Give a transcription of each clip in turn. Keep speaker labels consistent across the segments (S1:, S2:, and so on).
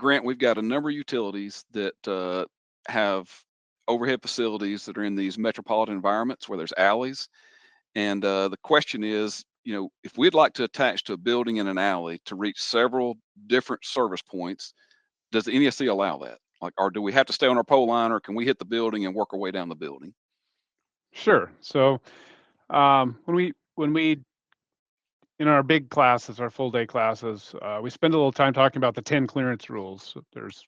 S1: Grant, we've got a number of utilities that have overhead facilities that are in these metropolitan environments where there's alleys. And the question is, if we'd like to attach to a building in an alley to reach several different service points, does the NESC allow that? Like, or do we have to stay on our pole line, or can we hit the building and work our way down the building?
S2: Sure. So when we in our big classes, our full day classes, we spend a little time talking about the 10 clearance rules. There's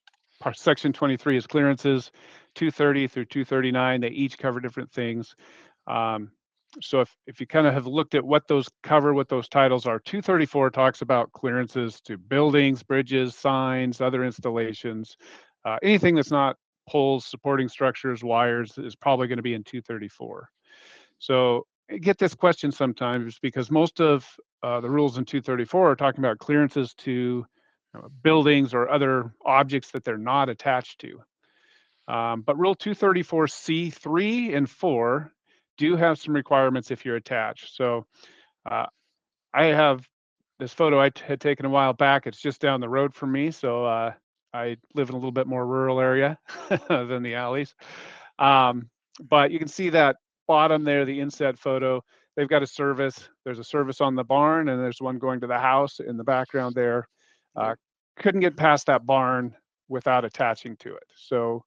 S2: section 23 is clearances, 230 through 239. They each cover different things. Um, so if you kind of have looked at what those cover, what those titles are, 234 talks about clearances to buildings, bridges, signs, other installations. Anything that's not poles, supporting structures, wires is probably going to be in 234. So I get this question sometimes because most of the rules in 234 are talking about clearances to buildings or other objects that they're not attached to. But Rule 234C3 and 4 do have some requirements if you're attached. So uh, I have this photo I had taken a while back. It's just down the road from me. So I live in a little bit more rural area than the alleys. But you can see that bottom there, the inset photo. They've got a service. There's a service on the barn, and there's one going to the house in the background there. Couldn't get past that barn without attaching to it. So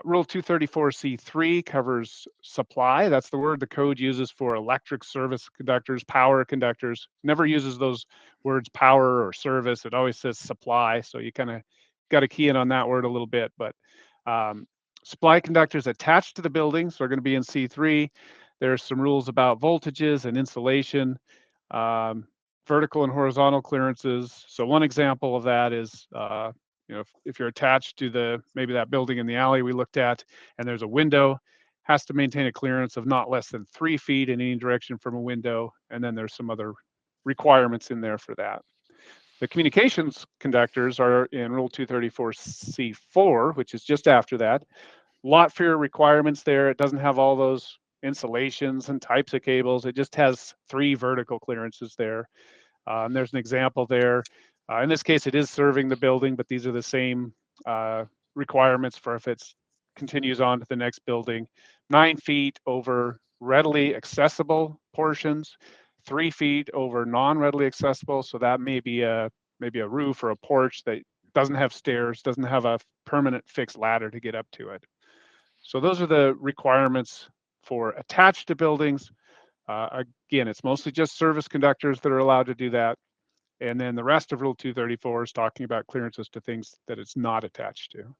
S2: Rule 234C3 covers supply. That's the word the code uses for electric service conductors, power conductors. Never uses those words power or service. It always says supply. So you kind of got to key in on that word a little bit. But supply conductors attached to the buildings are going to be in C3. There's some rules about voltages and insulation, vertical and horizontal clearances. So one example of that is if you're attached to maybe that building in the alley we looked at, and there's a window, has to maintain a clearance of not less than 3 feet in any direction from a window. And then there's some other requirements in there for that. The communications conductors are in Rule 234C4, which is just after that. A lot fewer requirements there. It doesn't have all those insulations and types of cables. It just has 3 vertical clearances there. And there's an example there. In this case, it is serving the building, but these are the same requirements for if it continues on to the next building. 9 feet over readily accessible portions, 3 feet over non-readily accessible. So that may be maybe a roof or a porch that doesn't have stairs, doesn't have a permanent fixed ladder to get up to it. So those are the requirements for attached to buildings. Again, it's mostly just service conductors that are allowed to do that. And then the rest of Rule 234 is talking about clearances to things that it's not attached to.